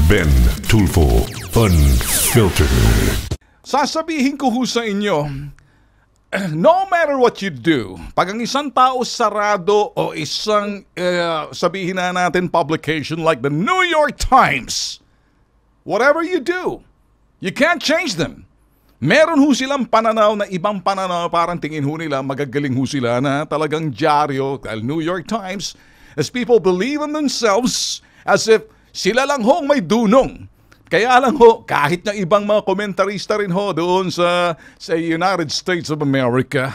Ben Tulfo, Unfiltered. Sasabihin ko sa inyo, no matter what you do, pag ang isang tao sarado o isang, sabihin na natin, publication like the New York Times, whatever you do, you can't change them. Meron ho silang pananaw na ibang pananaw, parang tingin ho nila, magagaling ho sila na talagang dyaryo, New York Times, as people believe in themselves as if sila lang ho may dunong. Kaya lang ho, kahit na ibang mga komentarista rin ho doon sa United States of America,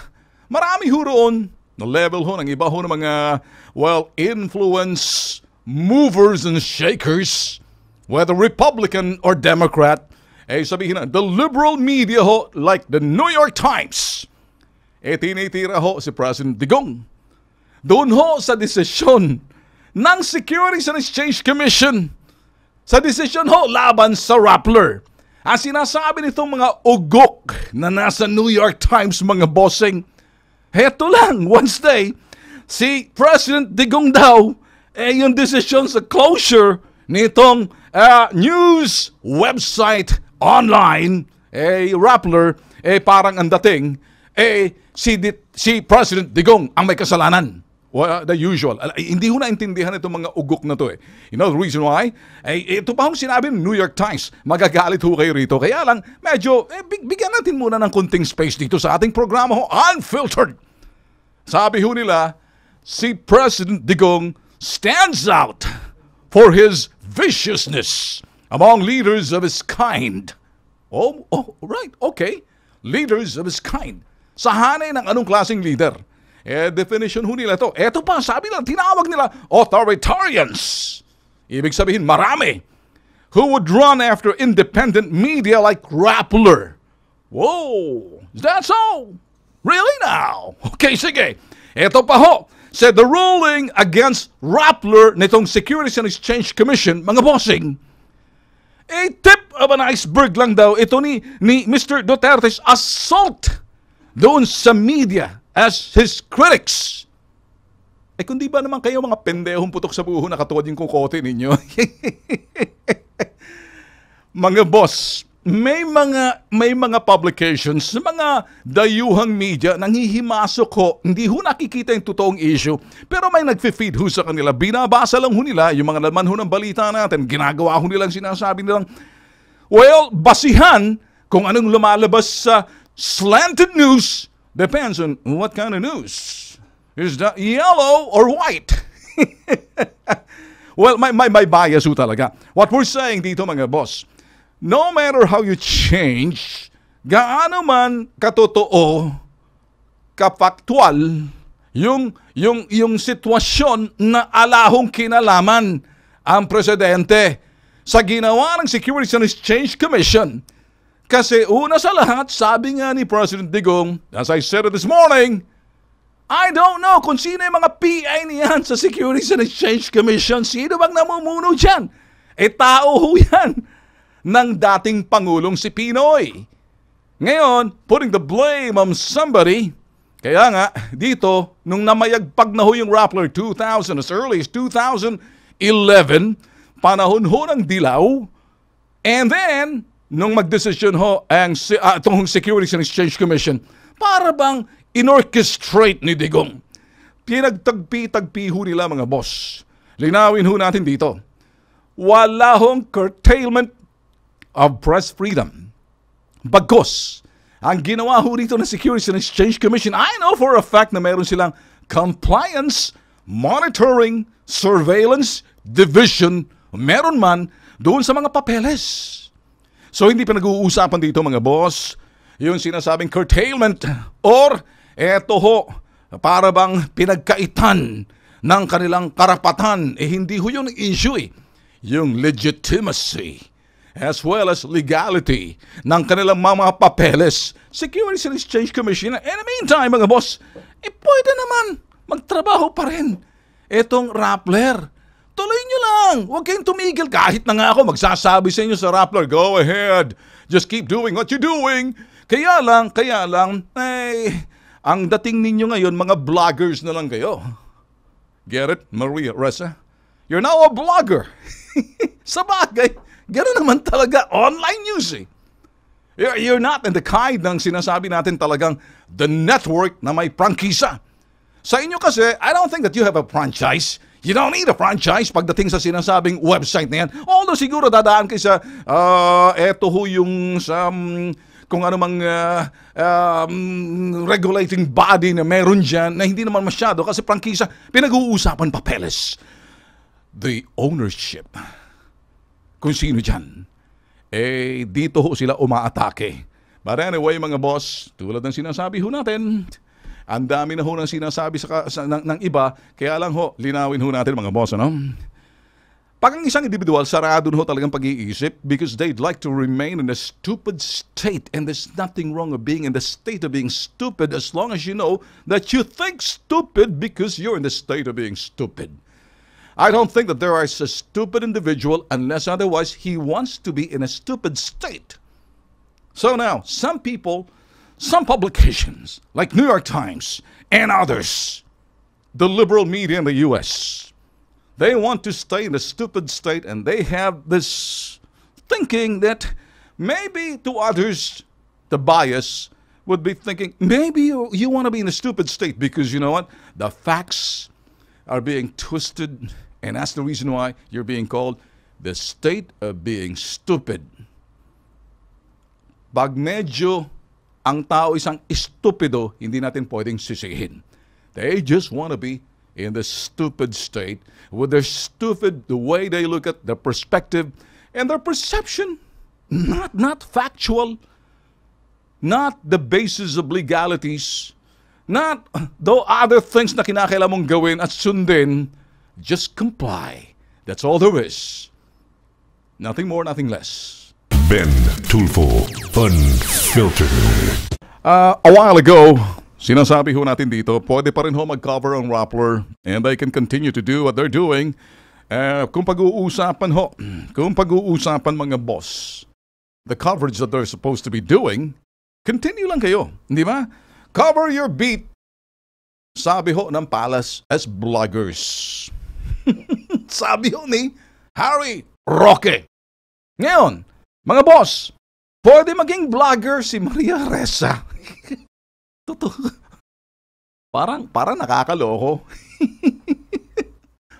marami ho roon na level ho ng iba ho ng mga, influence movers and shakers, whether Republican or Democrat, sabihin na, the liberal media ho, like the New York Times, tinitira ho si President Digong. Doon ho sa desisyon ng Securities and Exchange Commission, sa desisyon ho laban sa Rappler. Ang sinasabi nitong mga ugok na nasa New York Times, mga bossing, heto lang, Wednesday, si President Digong daw, yung desisyon sa closure nitong news website online, Rappler, parang ang dating, si President Digong ang may kasalanan. Well, the usual. Hindi ho naintindihan itong mga ugok na to. You know the reason why? Ito pa hong sinabi ng New York Times. Magagalit ho kayo rito. Kaya lang, medyo, bigyan natin muna ng konting space dito sa ating programa ho, Unfiltered. Sabi ho nila, si President Digong stands out for his viciousness among leaders of his kind. Oh, right, okay. Leaders of his kind. Sa hanay ng anong klaseng leader? Definition ho nila to. Eto pa, sabi lang, tinawag nila authoritarians. Ibig sabihin, marami. Who would run after independent media like Rappler. Whoa, is that so? Really now? Okay, sige. Eto pa ho, said the ruling against Rappler nitong Securities and Exchange Commission, mga bossing, a tip of an iceberg lang daw ito ni Mr. Duterte's assault doon sa media as his critics. Kundi ba naman kayo mga pendehong putok sa buho na katulad yung kukote ninyo? Mga boss, may mga publications, mga dayuhang media nanghihimasok ho, hindi ho nakikita yung totoong issue, pero may nagfe-feed ho sa kanila. Binabasa lang ho nila yung mga laman ho ng balita natin. Ginagawa ho nilang sinasabi nilang, basihan kung anong lumalabas sa slanted news. Depends on what kind of news. Is that yellow or white? My bias ho talaga. What we're saying dito, mga boss, no matter how you change, gaano man katotoo, kapaktual, yung sitwasyon na alahong kinalaman ang presidente sa ginawa ng Securities and Exchange Commission. Kasi una sa lahat, sabi nga ni President Digong, as I said it this morning, I don't know kung sino yung mga PA niyan sa Securities and Exchange Commission. Sino bang namumuno dyan? Tao ho yan ng dating Pangulong si Pinoy. Ngayon, putting the blame on somebody. Kaya nga, dito, nung namayagpag na ho yung Rappler 2000, as early as 2011, panahon ho ng dilaw, and then, nung magdesisyon ho ang itong Securities and Exchange Commission, para bang inorchestrate ni Digong. Pinagtagpi-tagpi ho nila, mga boss. Linawin ho natin dito. Wala hong curtailment of press freedom. Bagkus, ang ginawa ho dito ng Securities and Exchange Commission, I know for a fact na meron silang compliance, monitoring, surveillance, division, meron man doon sa mga papeles. So hindi pa nag-uusapan dito, mga boss, yung sinasabing curtailment or eto ho, para bang pinagkaitan ng kanilang karapatan. Hindi ho yung issue yung legitimacy as well as legality ng kanilang mga papeles. Securities and Exchange Commission. In the meantime, mga boss, pwede naman magtrabaho pa rin etong Rappler. Tuloy nyo lang. Huwag kayong tumigil. Kahit na nga ako magsasabi sa inyo sa Rappler, go ahead. Just keep doing what you're doing. Kaya lang, ang dating ninyo ngayon, mga vloggers na lang kayo. Get it, Maria Ressa? You're now a blogger. Sa bagay, gano'n naman talaga online news eh. You're not in the kind ng sinasabi natin talagang the network na may prangkisa. Sa inyo kasi, I don't think that you have a franchise. You don't need a franchise pagdating sa sinasabing website na yan. Although siguro dadaan kayo sa, eto ho yung sa, kung ano mang regulating body na meron dyan na hindi naman masyado kasi prangkisa, pinag-uusapan papeles. The ownership. Kung sino dyan. Dito ho sila umaatake. But anyway, mga boss, tulad ng sinasabi ho natin, ang dami na ho ng sinasabi ng iba, kaya lang ho, linawin ho natin mga boss, ano? Pag ang isang individual, sarado ho talagang pag-iisip because they'd like to remain in a stupid state and there's nothing wrong of being in the state of being stupid as long as you know that you think stupid because you're in the state of being stupid. I don't think that there is a stupid individual unless otherwise he wants to be in a stupid state. So now, some people, some publications like New York Times and others, the liberal media in the U.S., they want to stay in a stupid state and they have this thinking that maybe to others, the bias would be thinking, maybe you want to be in a stupid state because you know what? The facts are being twisted. And that's the reason why you're being called the state of being stupid. Pag medyo ang tao isang estupido, hindi natin pwedeng sisihin. They just want to be in the stupid state with their stupid, the way they look at their perspective and their perception. Not factual, not the basis of legalities, not the other things na kinakailangan mong gawin at sundin. Just comply. That's all there is. Nothing more, nothing less. Ben Tulfo, Unfiltered. A while ago, sinasabi ho natin dito, pwede pa rin ho mag-cover ang Rappler and they can continue to do what they're doing. Kung pag-uusapan mga boss, the coverage that they're supposed to be doing, continue lang kayo. Hindi ba? Cover your beat. Sabi ho ng Palace as bloggers. Sabi ho ni Harry Roque. Ngayon, mga boss, pwede maging vlogger si Maria Ressa. Totoo. Parang nakakaloko.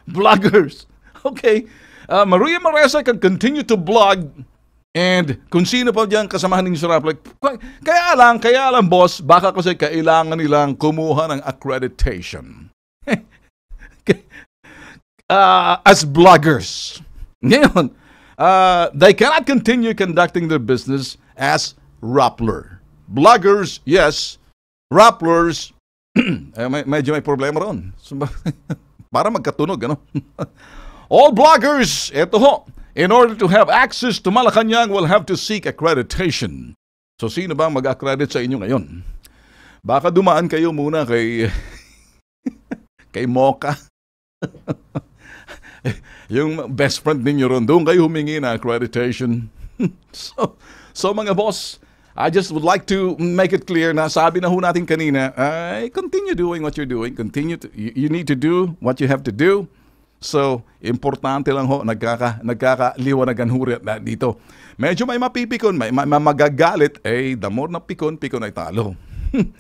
Vloggers. Okay. Maria Ressa can continue to blog and kung sino pa diyan kasamahan ninyo sa Rappler. Kaya lang boss, baka kasi kailangan nilang kumuha ng accreditation. As bloggers. Ngayon, they cannot continue conducting their business as Rappler. Bloggers, yes. Rapplers, medyo may problema ron. Para magkatunog, ano? All bloggers, eto ho, in order to have access to Malacanang will have to seek accreditation. So, sino bang mag-accredit sa inyo ngayon? Baka dumaan kayo muna kay Mocha. Yung best friend ninyo ron, doon kayo humingi na accreditation. so mga boss, I just would like to make it clear na sabi na ho natin kanina, continue doing what you're doing. You need to do what you have to do. So, importante lang ho, nagkakaliwanagan ho dito. Medyo may mapipikon, may magagalit, the more na pikon ay talo.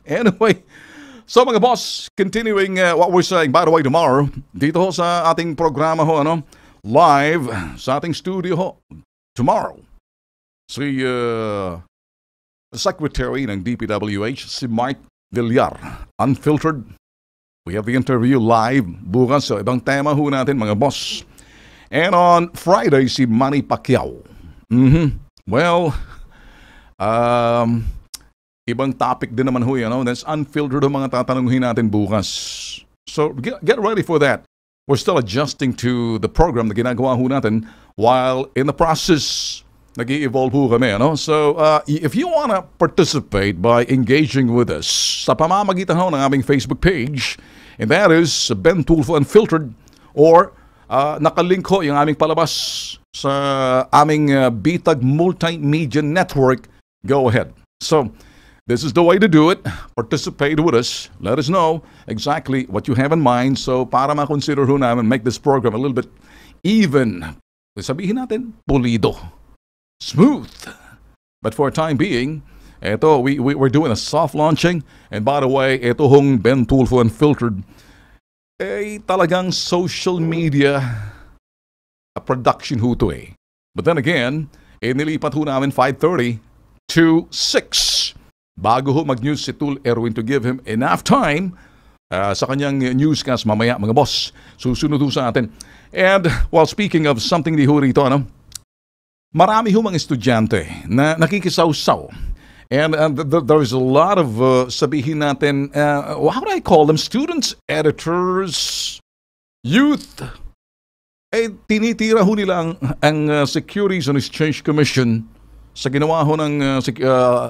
Anyway, so mga boss, continuing what we're saying, by the way, tomorrow, dito ho sa ating programa ho, live sa ating studio ho, tomorrow, si Secretary ng DPWH, si Mike Villar, Unfiltered. We have the interview live bukas sa ibang tema ho natin, mga boss. And on Friday, si Manny Pacquiao. Well, ibang topic din naman ho yan. That's Unfiltered ang mga tatanungin natin bukas. So, get ready for that. We're still adjusting to the program na ginagawa ho natin while in the process, nag-i-evolve ho kami. So, if you wanna participate by engaging with us sa pamamagitan ho ng aming Facebook page, and that is Ben Tulfo Unfiltered, or nakalink ho yung aming palabas sa aming Bitag Multimedia Network, go ahead. So, this is the way to do it. Participate with us. Let us know exactly what you have in mind. So, para ma-consider ho namin, make this program a little bit even sabihin natin, pulido. Smooth. But for a time being, we're doing a soft launching. And by the way, ito hong Ben Tulfo Unfiltered, talagang social media production ho to eh. But then again, nilipat ho namin 5:30 to 6. Bago ho mag-news si Tul Erwin to give him enough time sa kanyang newscast mamaya mga boss. Susunod ho sa atin. And while speaking of something di ho rito, marami ho mga estudyante na nakikisawsaw. And there's a lot of, sabihin natin, how do I call them? Students, editors, youth. Tinitira ho nila ang Securities and Exchange Commission sa ginawa ho ng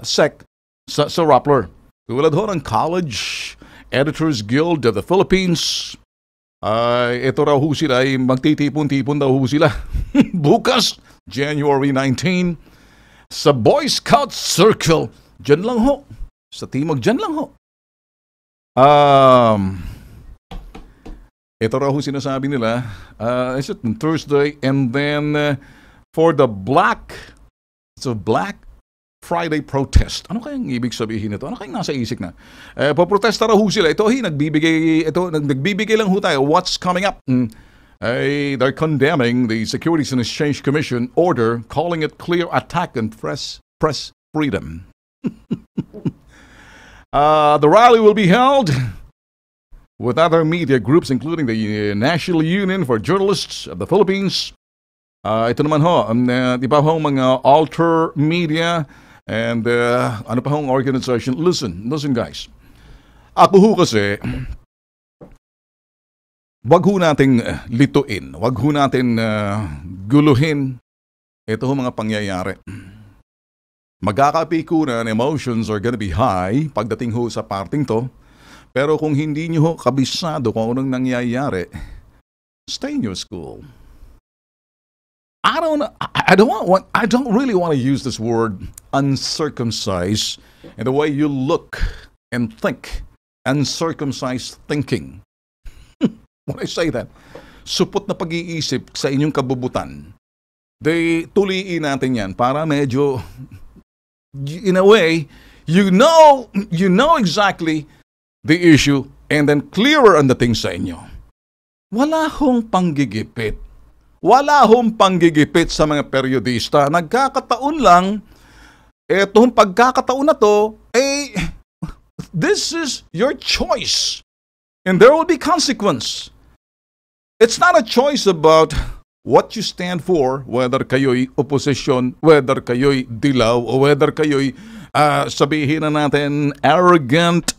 SEC sa Rappler. Tulad ho ng College Editors Guild of the Philippines. Ito raw ho sila ay magtitipon-tipon daw ho sila. Bukas, January 19, sa Boy Scout Circle. Diyan lang ho. Sa Timog, diyan lang ho. Ito raw ho sinasabi nila. Is it on Thursday? And then for the Black Friday protest. Ano kayang ibig sabihin nito? Ano kayang nasa isip na? Paprotesta raw ho sila. Nagbibigay lang ho tayo. What's coming up? They're condemning the Securities and Exchange Commission order, calling it clear attack on press freedom. The rally will be held with other media groups, including the National Union for Journalists of the Philippines. Ito naman ho, di ba ho mga Alter Media and ano pa hong organization. Listen guys. Ako ho kasi, wag ho nating lituin, wag ho natin guluhin ito ho mga pangyayari. Magkakapikunan, emotions are gonna be high pagdating ho sa parting to. Pero kung hindi nyo ho kabisado kung anong nangyayari, stay in your school. I don't really want to use this word uncircumcised in the way you look and think. Uncircumcised thinking. When I say that, supot na pag-iisip sa inyong kabubutan. Tuliin natin yan para medyo, in a way, you know exactly the issue and then clearer ang dating sa inyo. Wala hong panggigipit. Wala hong panggigipit sa mga periodista. Nagkakataon lang, etong pagkakataon na to, this is your choice. And there will be consequence. It's not a choice about what you stand for, whether kayo'y opposition, whether kayo'y dilaw, or whether kayo'y sabihin na natin arrogant,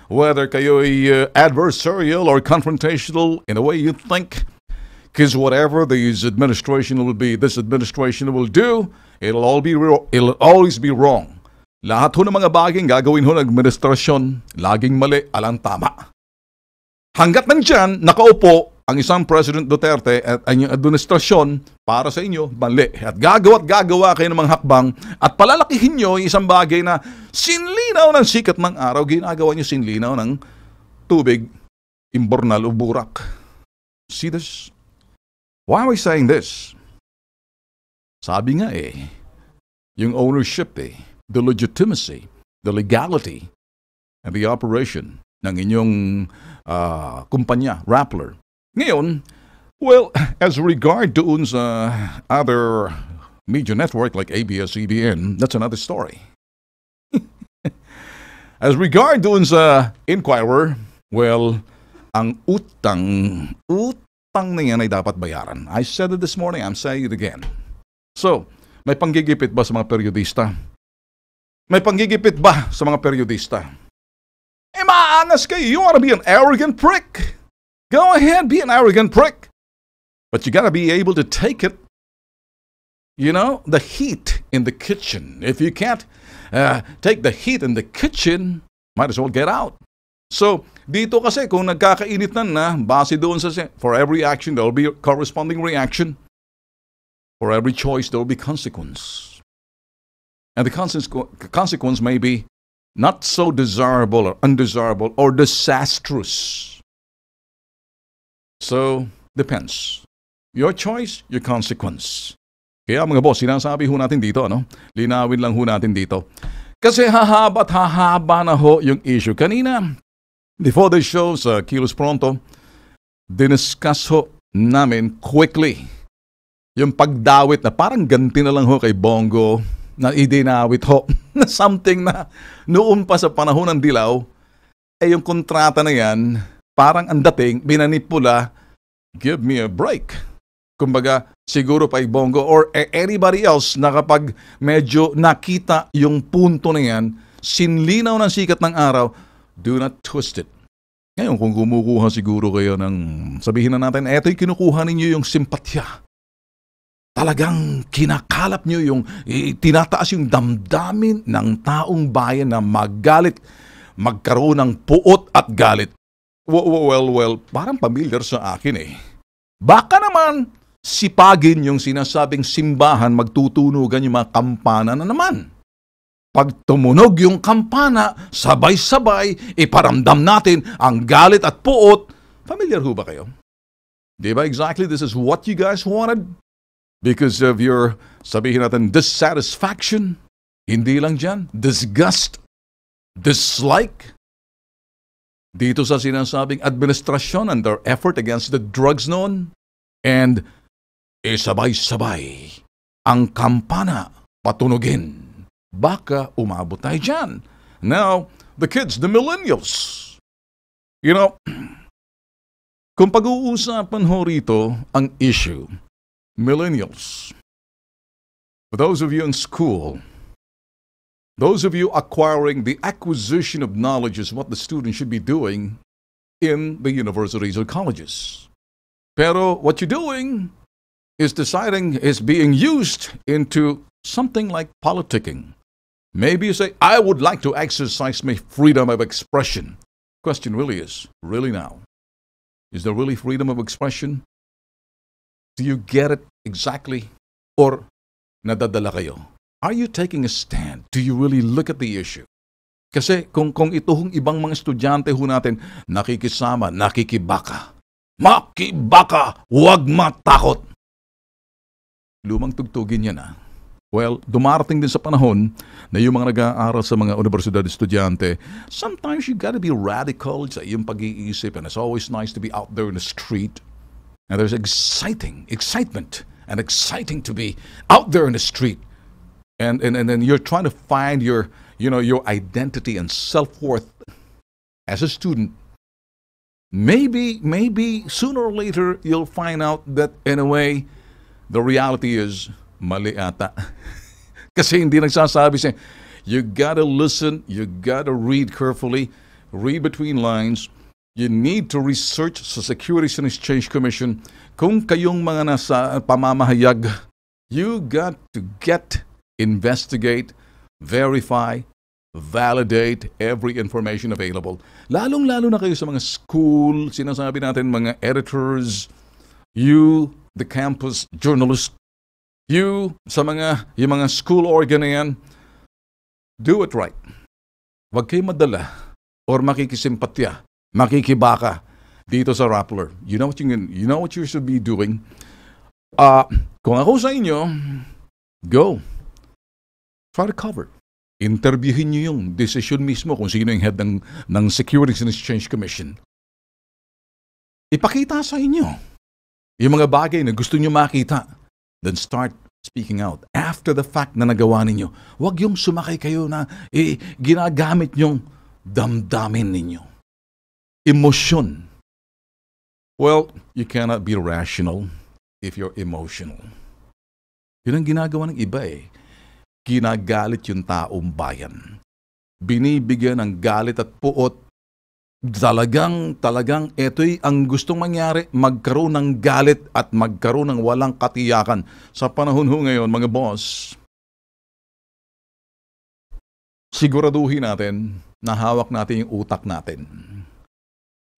whether kayo'y adversarial or confrontational in the way you think. Because whatever this administration will do, it'll always be wrong. Lahat ho ng mga bagay gagawin ho ng administrasyon, laging mali, alang tama. Hanggat nandyan, nakaupo ang isang President Duterte at ang administrasyon para sa inyo, mali. At gagawa kayo ng mga hakbang at palalakihin nyo yung isang bagay na sinlinaw ng sikat ng araw, ginagawa nyo sinlinaw ng tubig, imbornal o burak. See this? Why am I saying this? Sabi nga yung ownership the legitimacy, the legality, and the operation ng inyong kumpanya, Rappler. Ngayon, well, as regard doon sa other media network like ABS-CBN, that's another story. As regard doon sa Inquirer, well, ang utang na yan ay dapat bayaran. I said it this morning, I'm saying it again. So, may panggigipit ba sa mga periodista? May panggigipit ba sa mga periodista? Maangas kayo. You want to be an arrogant prick? Go ahead, be an arrogant prick. But you got to be able to take it. You know, the heat in the kitchen. If you can't take the heat in the kitchen, might as well get out. So, dito kasi kung nagkakainitan na, base doon sa for every action, there will be a corresponding reaction. For every choice, there will be consequence. And the consequence may be not so desirable or undesirable or disastrous. So, depends. Your choice, your consequence. Kaya mga boss, sinasabi ho natin dito, linawin lang ho natin dito. Kasi hahaba at hahaba na ho yung issue. Kanina, before the show sa Kilos Pronto, diniscuss ho namin quickly yung pagdawit na parang ganti na lang ho kay Bongo na idinawit ho na something na noon pa sa panahon ng Dilaw, yung kontrata na yan, parang ang dating, binanipula, give me a break. Kumbaga, siguro pa Bongo or anybody else na kapag medyo nakita yung punto na yan, sinlinaw ng sikat ng araw, do not twist it. Ngayon, kung kumukuha siguro kayo ng, sabihin na natin, eto'y kinukuha ninyo yung simpatya. Talagang kinakalap nyo yung, tinataas yung damdamin ng taong bayan na magalit, magkaroon ng puot at galit. Well, parang familiar sa akin eh. Baka naman, sipagin yung sinasabing simbahan, magtutunugan yung mga kampana na naman. Pag tumunog yung kampana, sabay-sabay, iparamdam natin ang galit at puot. Familiar ho ba kayo? Di ba exactly this is what you guys wanted? Because of your, sabihin natin, dissatisfaction, hindi lang dyan, disgust, dislike, dito sa sinasabing administrasyon and their effort against the drugs noon, and sabay-sabay ang kampana patunugin. Baka umabot tayo dyan. Now, the kids, the millennials. You know, kung pag-uusapan ho rito ang issue, millennials, for those of you in school, those of you acquiring the acquisition of knowledge is what the student should be doing in the universities or colleges. Pero what you're doing is being used into something like politicking. Maybe you say, I would like to exercise my freedom of expression. Question really is, really now, is there really freedom of expression? Do you get it exactly? Or nadadala kayo? Are you taking a stand? Do you really look at the issue? Kasi kung itoong ibang mga estudyante ho natin, nakikisama, nakikibaka. Makibaka, huwag matakot. Lumang tugtugin yan Well, dumarating din sa panahon na yung mga nag-aaral sa mga universidad estudyante, sometimes you gotta be radical sa iyong pag-iisip, and it's always nice to be out there in the street. And there's excitement, and exciting to be out there in the street. And then you're trying to find your identity and self-worth as a student. Maybe sooner or later you'll find out that in a way the reality is mali ata. Kasi hindi nagsasabi siya, you gotta listen, you gotta read carefully, read between lines. You need to research sa Securities and Exchange Commission kung kayong mga nasa pamamahayag. You got to investigate, verify, validate every information available. Lalong-lalo na kayo sa mga school, sinasabi natin mga editors, you, the campus journalist, you, yung mga school organ na yan, do it right. Huwag kayo madala or makikisimpatya, makikibaka dito sa Rappler. You know what you should be doing. Kung ako sa inyo, go. Try to cover. Interviewin nyo yung decision mismo kung sino yung head ng Securities and Exchange Commission. Ipakita sa inyo yung mga bagay na gusto nyo makita. Then start speaking out. After the fact na nagawa ninyo, huwag yung sumakay kayo na ginagamit yung damdamin ninyo. Emosyon. Well, you cannot be rational if you're emotional. Yun ang ginagawa ng iba Ginagalit yung taong bayan. Binibigyan ng galit at puot. Talagang ito'y ang gustong mangyari, magkaroon ng galit at magkaroon ng walang katiyakan. Sa panahon ho ngayon, mga boss, siguraduhin natin na hawak natin yung utak natin.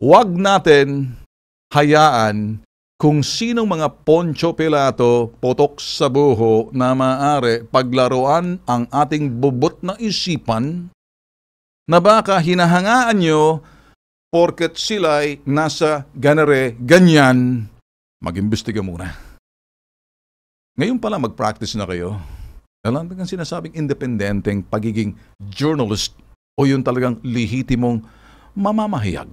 Huwag natin hayaan kung sinong mga Poncio Pilato, potok sa buho na maaari paglaruan ang ating bubot na isipan na baka hinahangaan nyo porket sila'y nasa ganare, ganyan, mag-imbestiga muna. Ngayon pala mag-practice na kayo. Alam mo kang sinasabing independenteng pagiging journalist o yung talagang lehitimong mamamahayag.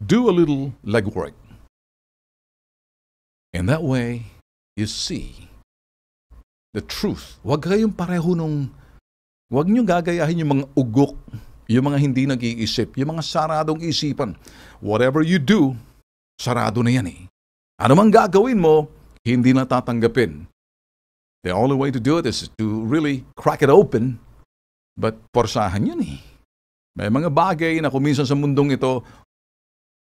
Do a little legwork. And that way, you see the truth. Huwag kayong pareho huwag nyo gagayahin yung mga ugok, yung mga hindi nag-iisip, yung mga saradong isipan. Whatever you do, sarado na yan eh. Ano mang gagawin mo, hindi na tatanggapin. The only way to do it is to really crack it open. But porsahan yun eh. May mga bagay na kuminsan sa mundong ito,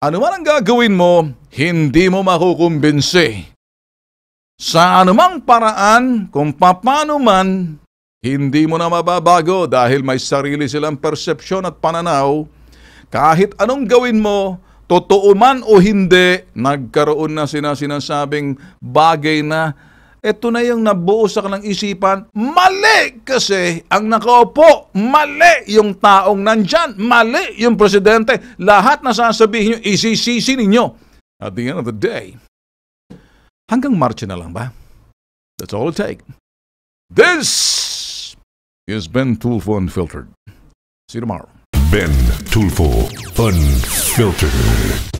ano man ang gagawin mo, hindi mo makukumbinsi. Sa anumang paraan, kung paano man, hindi mo na mababago dahil may sarili silang persepsyon at pananaw. Kahit anong gawin mo, totoo man o hindi, nagkaroon na sinasabing bagay na ito na yung nabuo sa kanilang isipan. Mali kasi ang nakaupo. Mali yung taong nandyan. Mali yung presidente. Lahat na sasabihin nyo, isisisi ninyo. At the end of the day, hanggang marcha na lang ba? That's all it takes. This has been Tulfo Unfiltered. See you tomorrow. Ben Tulfo Unfiltered.